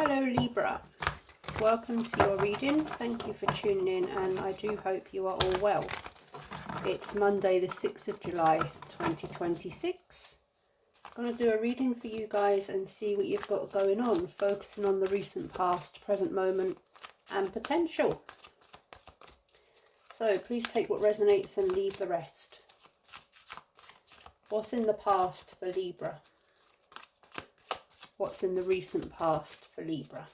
Hello Libra, welcome to your reading. Thank you for tuning in and I do hope you are all well. It's Monday the 6th of July 2026. I'm going to do a reading for you guys and see what you've got going on, focusing on the recent past, present moment and potential. So please take what resonates and leave the rest. What's in the past for Libra? What's in the recent past for Libra?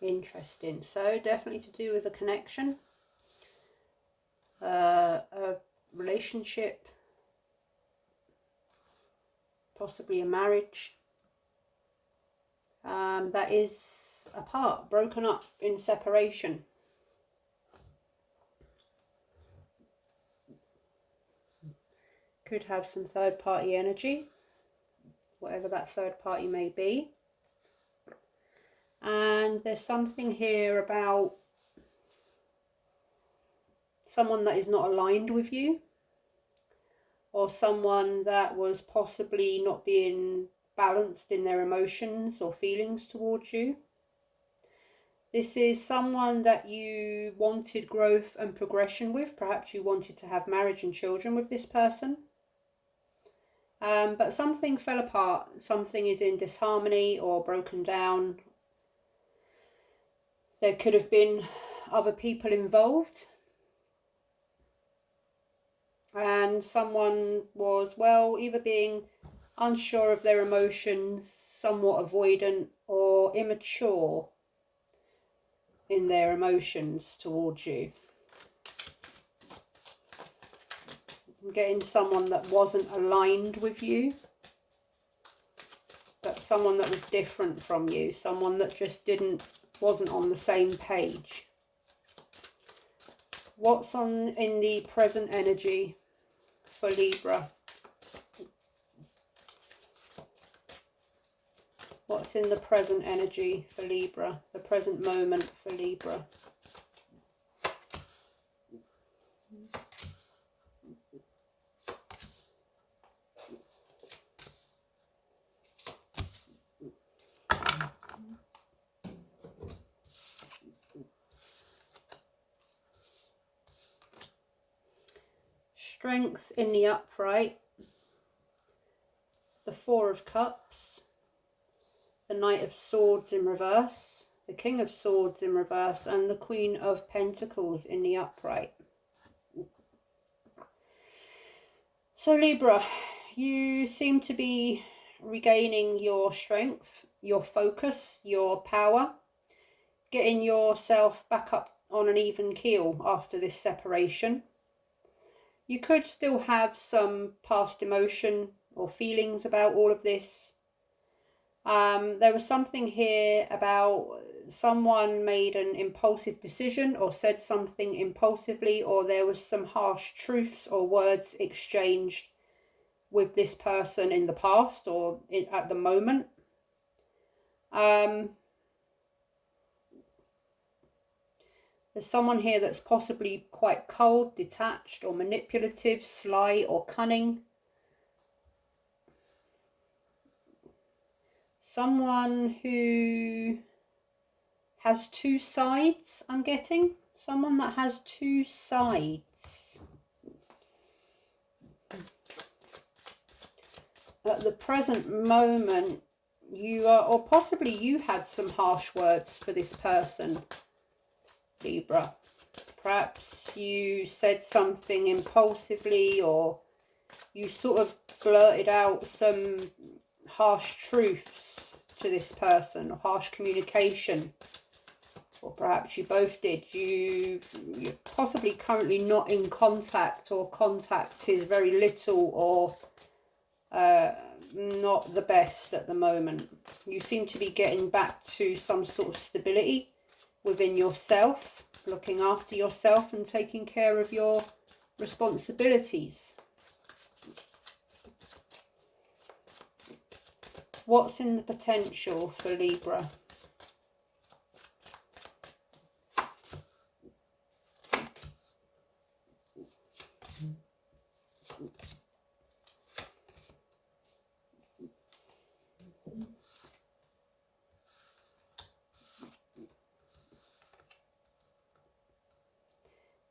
Interesting. So definitely to do with a connection, a relationship, possibly a marriage that is apart, broken up, in separation. Could have some third party energy, whatever that third party may be. And there's something here about someone that is not aligned with you, or someone that was possibly not being balanced in their emotions or feelings towards you. This is someone that you wanted growth and progression with. Perhaps you wanted to have marriage and children with this person. But something fell apart. Something is in disharmony or broken down. There could have been other people involved. And someone was, well, either being unsure of their emotions, somewhat avoidant, or immature in their emotions towards you. I'm getting someone that wasn't aligned with you, but someone that was different from you, someone that just wasn't on the same page. What's in the present energy for Libra? What's in the present energy for Libra? The present moment for Libra. Strength in the upright, the Four of Cups, the Knight of Swords in reverse, the King of Swords in reverse, and the Queen of Pentacles in the upright. So Libra, you seem to be regaining your strength, your focus, your power, getting yourself back up on an even keel after this separation. You could still have some past emotion or feelings about all of this. There was something here about someone made an impulsive decision or said something impulsively, or there was some harsh truths or words exchanged with this person in the past or at the moment. There's someone here that's possibly quite cold, detached, or manipulative, sly, or cunning. Someone who has two sides, I'm getting. Someone that has two sides. At the present moment, you are, or possibly you had some harsh words for this person, Libra. Perhaps you said something impulsively, or you sort of blurted out some harsh truths to this person, or harsh communication, or perhaps you both did. You're possibly currently not in contact, or contact is very little, or not the best at the moment. You seem to be getting back to some sort of stability within yourself, looking after yourself and taking care of your responsibilities. what's in the potential for Libra?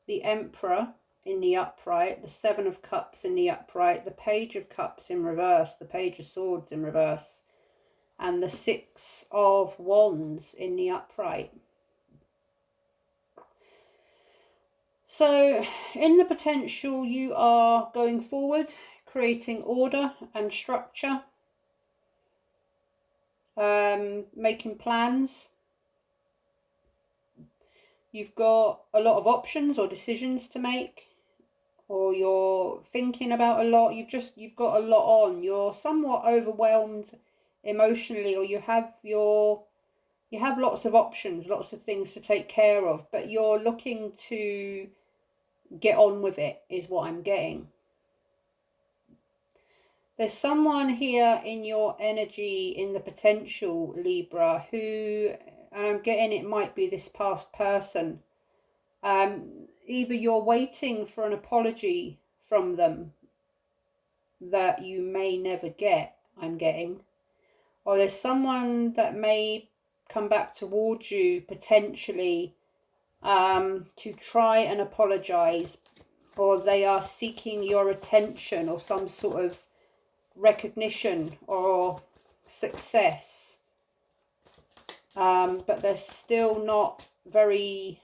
The Emperor in the upright, the Seven of Cups in the upright, the Page of Cups in reverse, the Page of Swords in reverse, and the Six of Wands in the upright. So in the potential, you are going forward, creating order and structure, making plans. You've got a lot of options or decisions to make, or you're thinking about a lot. You've got a lot on. You're somewhat overwhelmed emotionally, or you have lots of options, lots of things to take care of, but you're looking to get on with it, is what I'm getting. There's someone here in your energy, in the potential, Libra, who, and I'm getting it might be this past person, either you're waiting for an apology from them that you may never get, I'm getting, or there's someone that may come back towards you potentially to try and apologize, or they are seeking your attention or some sort of recognition or success, but they're still not very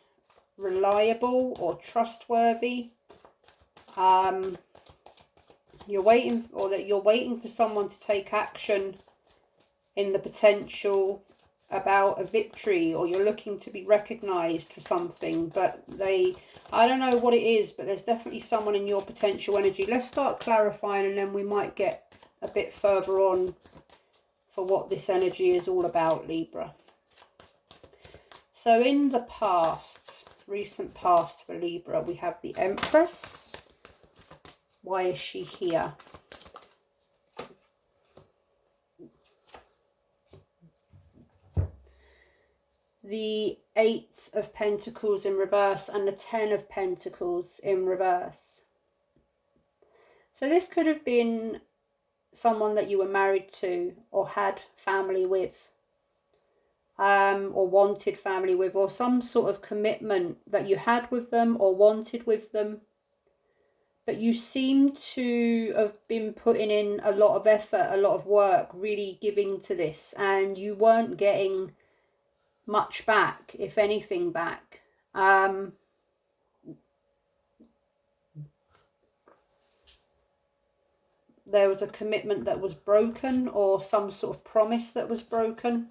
reliable or trustworthy. You're waiting, or that you're waiting for someone to take action in the potential about a victory, or you're looking to be recognized for something, but I don't know what it is, but there's definitely someone in your potential energy. Let's start clarifying, and then we might get a bit further on for what this energy is all about, Libra. So in the past, recent past for Libra, we have the Empress. Why is she here? The Eight of Pentacles in reverse and the Ten of Pentacles in reverse. So this could have been someone that you were married to or had family with, or wanted family with, or some sort of commitment that you had with them or wanted with them. But you seem to have been putting in a lot of effort, a lot of work, really giving to this, and you weren't getting much back, if anything back. There was a commitment that was broken, or some sort of promise that was broken.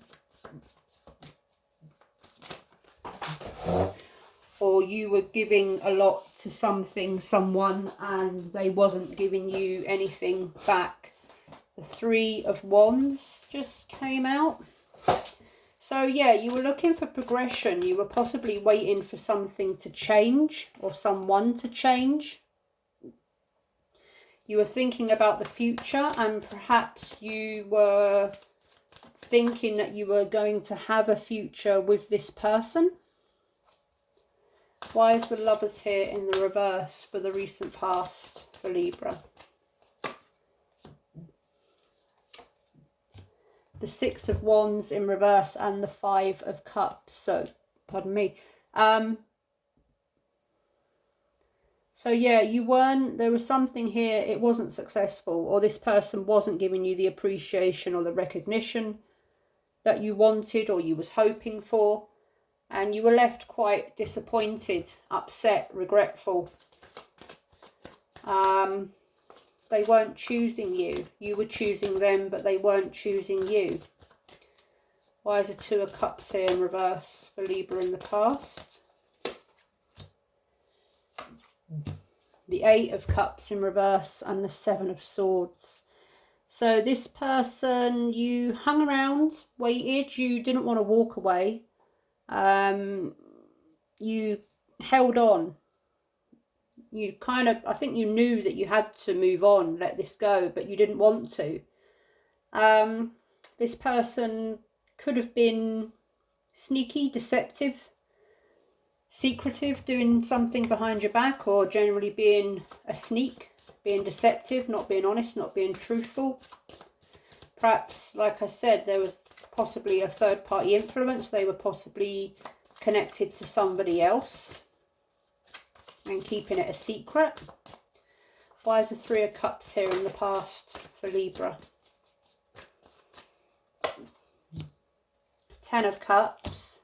Or you were giving a lot to someone, and they wasn't giving you anything back. The Three of Wands just came out. So yeah, you were looking for progression. You were possibly waiting for something to change, or someone to change. You were thinking about the future, and perhaps you were thinking that you were going to have a future with this person. Why is the Lovers here in the reverse for the recent past for Libra? The Six of Wands in reverse and the Five of Cups. So, pardon me. So yeah, there was something here, it wasn't successful, or this person wasn't giving you the appreciation or the recognition that you wanted or you was hoping for. And you were left quite disappointed, upset, regretful. They weren't choosing you. You were choosing them, but they weren't choosing you. Why is the Two of Cups here in reverse for Libra in the past? The Eight of Cups in reverse and the Seven of Swords. So this person, you hung around, waited, you didn't want to walk away. You held on. You kind of, I think you knew that you had to move on, let this go, but you didn't want to. This person could have been sneaky, deceptive, secretive, doing something behind your back, or generally being a sneak, being deceptive, not being honest, not being truthful. Perhaps, like I said, there was possibly a third-party influence. They were possibly connected to somebody else and keeping it a secret. Why is the Three of Cups here in the past for Libra? Ten of Cups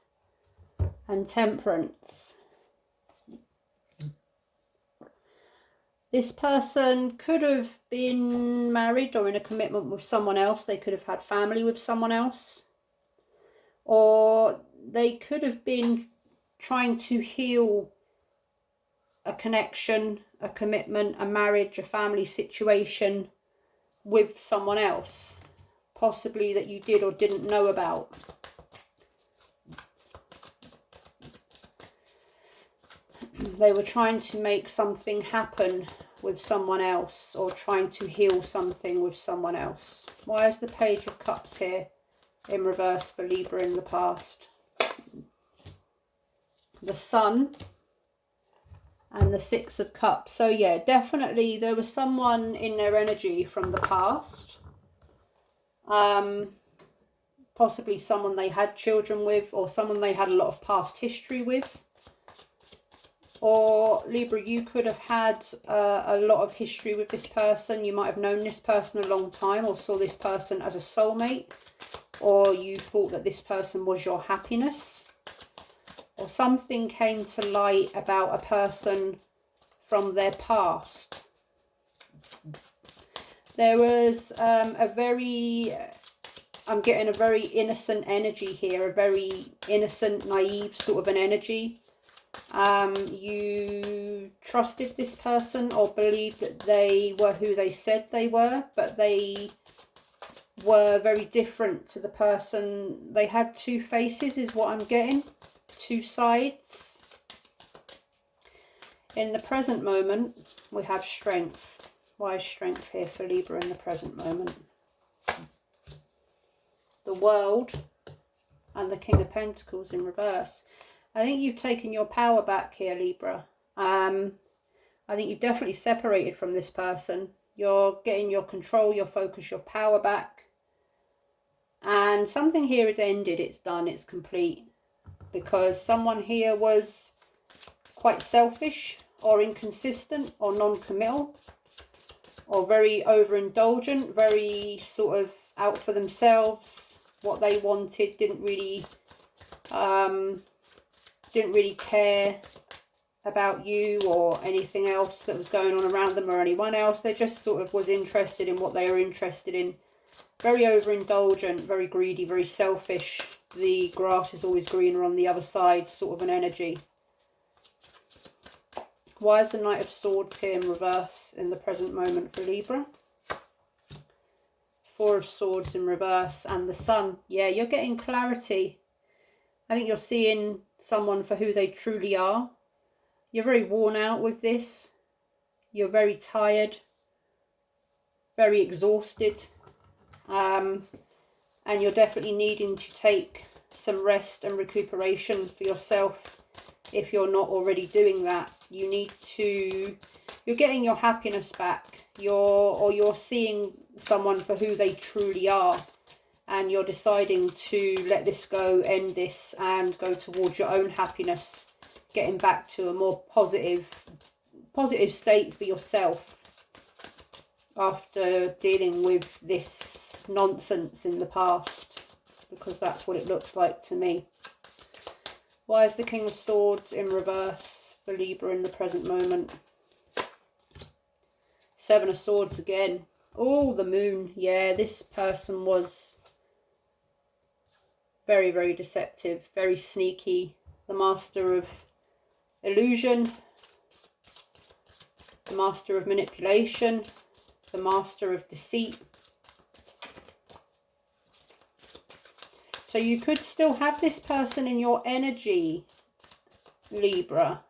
and Temperance. This person could have been married or in a commitment with someone else. They could have had family with someone else. Or they could have been trying to heal a connection, a commitment, a marriage, a family situation with someone else. Possibly that you did or didn't know about. They were trying to make something happen with someone else, or trying to heal something with someone else. Why is the Page of Cups here in reverse for Libra in the past? The Sun and the Six of Cups. So yeah, definitely there was someone in their energy from the past. Possibly someone they had children with, or someone they had a lot of past history with. Or Libra, you could have had a lot of history with this person. You might have known this person a long time, or saw this person as a soulmate, or you thought that this person was your happiness, or something came to light about a person from their past. There was I'm getting a very innocent energy here, a very innocent, naive sort of an energy. You trusted this person or believed that they were who they said they were, but they were very different to the person. They had two faces is what I'm getting, two sides. In the present moment, we have Strength. Why is Strength here for Libra in the present moment? The World and the King of Pentacles in reverse. I think you've taken your power back here, Libra. I think you've definitely separated from this person. You're getting your control, your focus, your power back. And something here is ended. It's done. It's complete. Because someone here was quite selfish or inconsistent or non-committal or very overindulgent, very sort of out for themselves. What they wanted, didn't really care about you or anything else that was going on around them or anyone else. They just sort of was interested in what they were interested in. Very overindulgent, very greedy, very selfish. The grass is always greener on the other side sort of an energy. Why is the Knight of Swords here in reverse in the present moment for Libra? Four of Swords in reverse and the Sun. Yeah, you're getting clarity. I think you're seeing someone for who they truly are. You're very worn out with this. You're very tired, very exhausted. And you're definitely needing to take some rest and recuperation for yourself if you're not already doing that. You need to, you're getting your happiness back. You're seeing someone for who they truly are. And you're deciding to let this go, end this, and go towards your own happiness. Getting back to a more positive state for yourself. After dealing with this nonsense in the past. Because that's what it looks like to me. Why is the King of Swords in reverse for Libra in the present moment? Seven of Swords again. Oh, the Moon. Yeah, this person was very, very deceptive, very sneaky. The Master of Illusion, the Master of Manipulation, the Master of Deceit. So you could still have this person in your energy, Libra.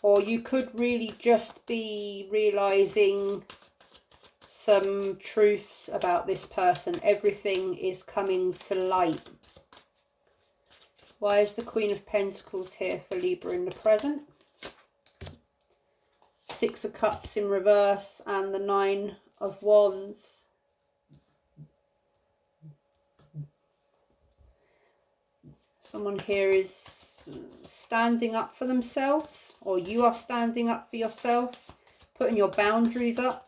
Or you could really just be realising some truths about this person. Everything is coming to light. Why is the Queen of Pentacles here for Libra in the present? Six of Cups in reverse and the Nine of Wands. Someone here is standing up for themselves, or you are standing up for yourself, putting your boundaries up,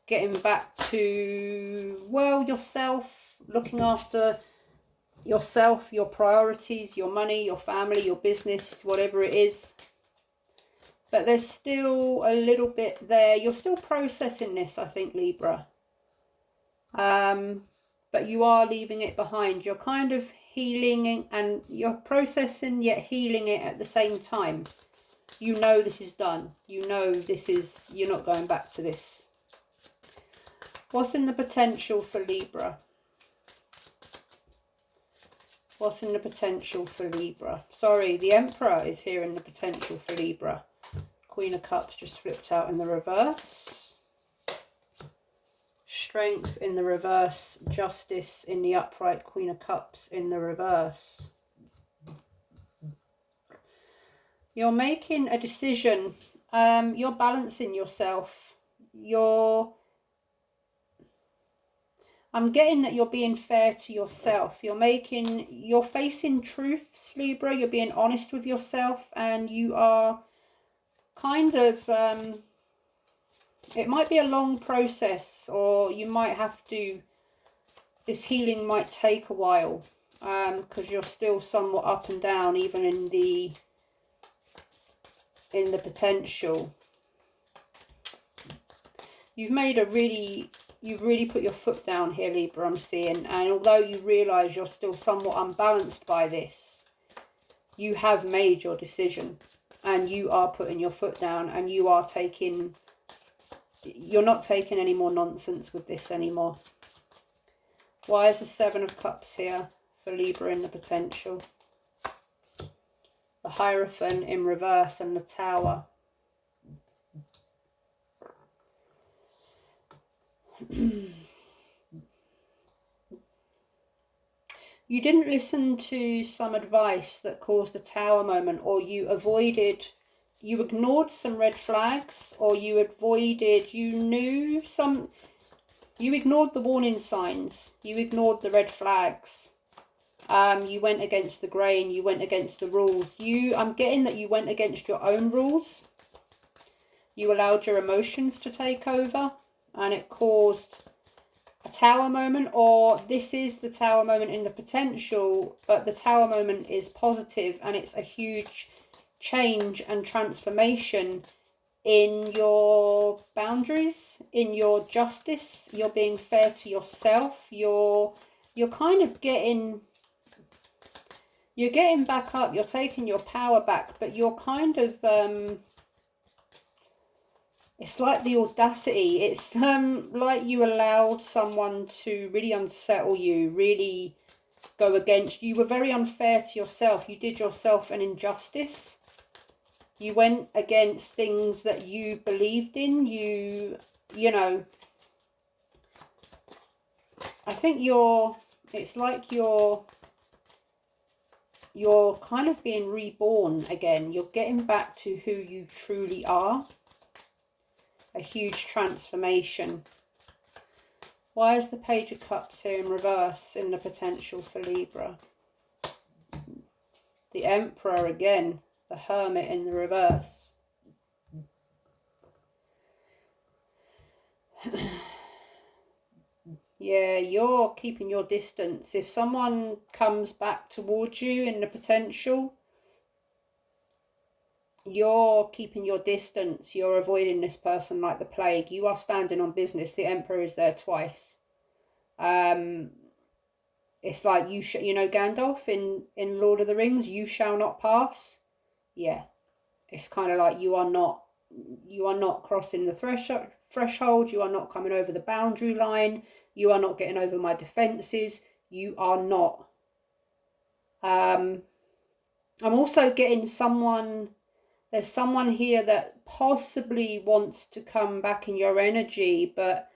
getting back to, well, yourself, looking after yourself, your priorities, your money, your family, your business, whatever it is. But there's still a little bit there. You're still processing this, I think, Libra. But you are leaving it behind. You're kind of healing and you're processing yet healing it at the same time. You know this is done. You know this is, you're not going back to this. What's in the potential for Libra? What's in the potential for Libra? Sorry, the Emperor is here in the potential for Libra. Queen of Cups just flipped out in the reverse. Strength in the reverse, Justice in the upright, Queen of Cups in the reverse. You're making a decision. You're balancing yourself. I'm getting that you're being fair to yourself. You're facing truths, Libra. You're being honest with yourself, and you are kind of, it might be a long process, or you might have to, this healing might take a while, because you're still somewhat up and down, even in the potential. You've really put your foot down here, Libra, I'm seeing, and although you realise you're still somewhat unbalanced by this, you have made your decision, and you are putting your foot down, and you are taking, you're not taking any more nonsense with this anymore. Why is the Seven of Cups here for Libra in the potential? The Hierophant in reverse and the Tower. You didn't listen to some advice that caused a Tower moment, or you ignored some red flags, or you ignored the warning signs, you ignored the red flags, you went against the grain, you went against the rules. I'm getting that you went against your own rules. You allowed your emotions to take over, and it caused a Tower moment, or this is the Tower moment in the potential, but the Tower moment is positive, and it's a huge change and transformation in your boundaries, in your justice. You're being fair to yourself. You're kind of getting back up. You're taking your power back, but you're kind of it's like the audacity. It's like you allowed someone to really unsettle you, really go against you. You were very unfair to yourself. You did yourself an injustice. You went against things that you believed in. You know, I think it's like you're kind of being reborn again. You're getting back to who you truly are. A huge transformation. Why is the Page of Cups here in reverse in the potential for Libra? The Emperor again. The Hermit in the reverse. Yeah, you're keeping your distance. If someone comes back towards you in the potential, you're keeping your distance. You're avoiding this person like the plague. You are standing on business. The Emperor is there twice. It's like you know Gandalf in Lord of the Rings, you shall not pass. Yeah, it's kind of like you are not crossing the threshold. You are not coming over the boundary line. You are not getting over my defenses. You are not. I'm also getting someone There's someone here that possibly wants to come back in your energy, but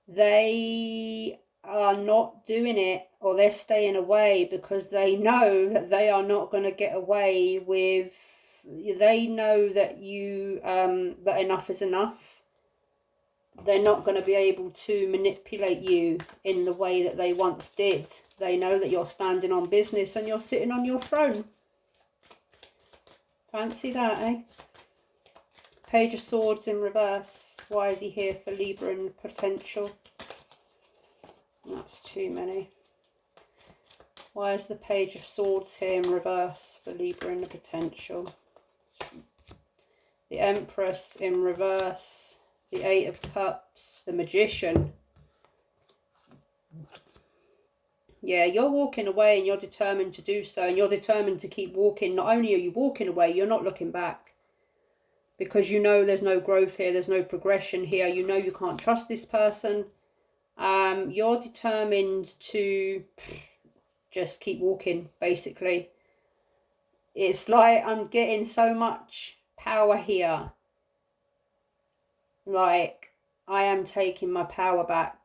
they are not doing it, or they're staying away because they know that they are not going to get away with, they know that you, that enough is enough. They're not going to be able to manipulate you in the way that they once did. They know that you're standing on business and you're sitting on your throne. Fancy that, eh? Page of Swords in reverse. Why is he here for Libra in potential? That's too many. Why is the Page of Swords here in reverse for Libra in the potential? The Empress in reverse. The Eight of Cups. The Magician. Yeah, you're walking away and you're determined to do so. And you're determined to keep walking. Not only are you walking away, you're not looking back. Because you know there's no growth here. There's no progression here. You know you can't trust this person. You're determined to just keep walking, basically. It's like I'm getting so much power here. Like, I am taking my power back.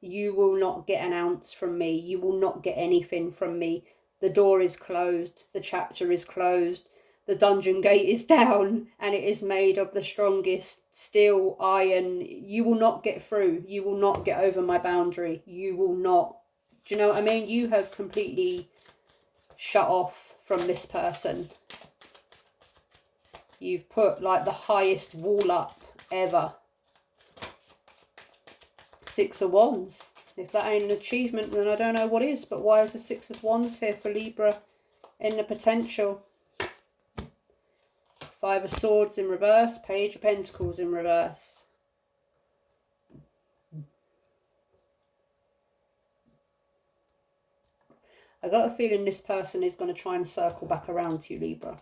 You will not get an ounce from me. You will not get anything from me. The door is closed. The chapter is closed. The dungeon gate is down, and it is made of the strongest steel, iron. You will not get through. You will not get over my boundary. You will not. Do you know what I mean? You have completely shut off from this person. You've put like the highest wall up ever. Six of Wands. If that ain't an achievement, then I don't know what is. But why is the Six of Wands here for Libra in the potential? Five of Swords in reverse. Page of Pentacles in reverse. I got a feeling this person is going to try and circle back around to you, Libra.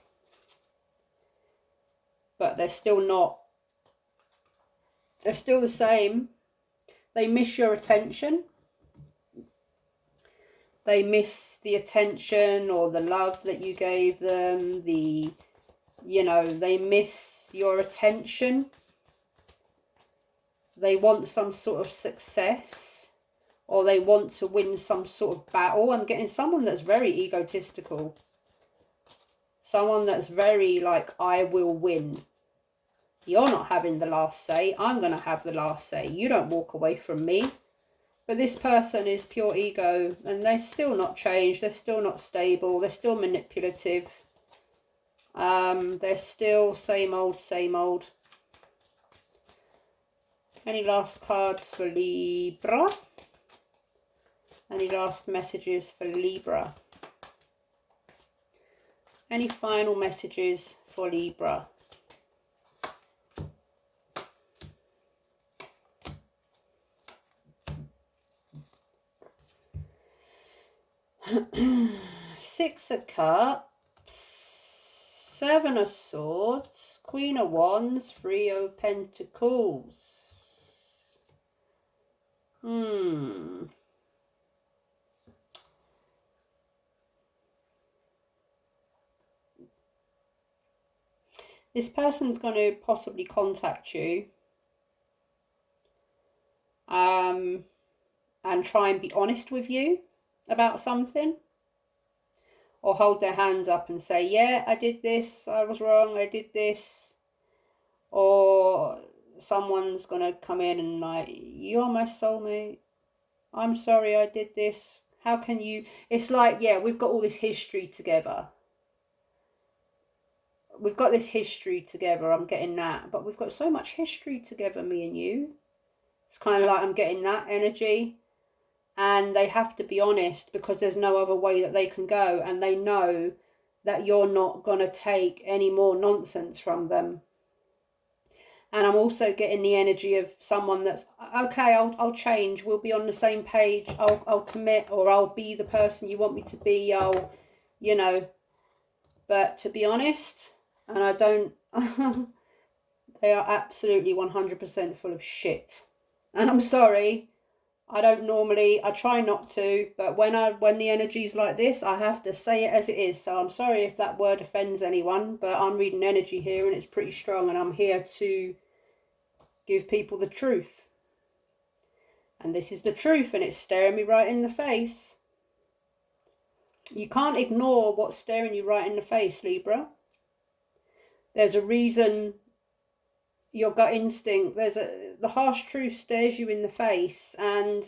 But they're still not. They're still the same. They miss your attention. They miss the attention or the love that you gave them. The, you know, they miss your attention. They want some sort of success, or they want to win some sort of battle. I'm getting someone that's very egotistical. Someone that's very like, I will win. You're not having the last say. I'm going to have the last say. You don't walk away from me. But this person is pure ego, and they're still not changed. They're still not stable. They're still manipulative. They're still same old, same old. Any last cards for Libra? Any last messages for Libra? Any final messages for Libra? Six of Cups, Seven of Swords, Queen of Wands, Three of Pentacles. This person's going to possibly contact you and try and be honest with you about something, or hold their hands up and say, yeah, I did this, I was wrong, I did this. Or someone's gonna come in and like, you're my soulmate, I'm sorry I did this, how can you, it's like, yeah, we've got all this history together. We've got this history together, I'm getting that, but we've got so much history together, me and you. It's kind of like I'm getting that energy. And they have to be honest because there's no other way that they can go. And they know that you're not going to take any more nonsense from them. And I'm also getting the energy of someone that's, okay, I'll change. We'll be on the same page. I'll commit, or I'll be the person you want me to be. I'll, you know. But to be honest, and I don't, they are absolutely 100% full of shit. And I'm sorry. I try not to, but when the energy's like this, I have to say it as it is. So I'm sorry if that word offends anyone, but I'm reading energy here and it's pretty strong, and I'm here to give people the truth. And this is the truth, and it's staring me right in the face. You can't ignore what's staring you right in the face, Libra. There's a reason. Your gut instinct, the harsh truth stares you in the face, and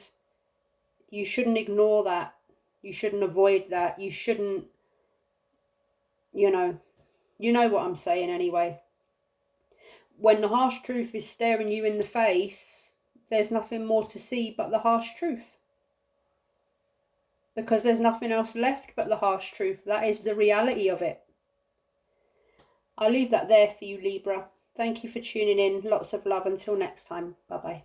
you shouldn't ignore that. You shouldn't avoid that. You shouldn't, you know what I'm saying anyway. When the harsh truth is staring you in the face, there's nothing more to see but the harsh truth. Because there's nothing else left but the harsh truth. That is the reality of it. I'll leave that there for you, Libra. Thank you for tuning in. Lots of love. Until next time. Bye-bye.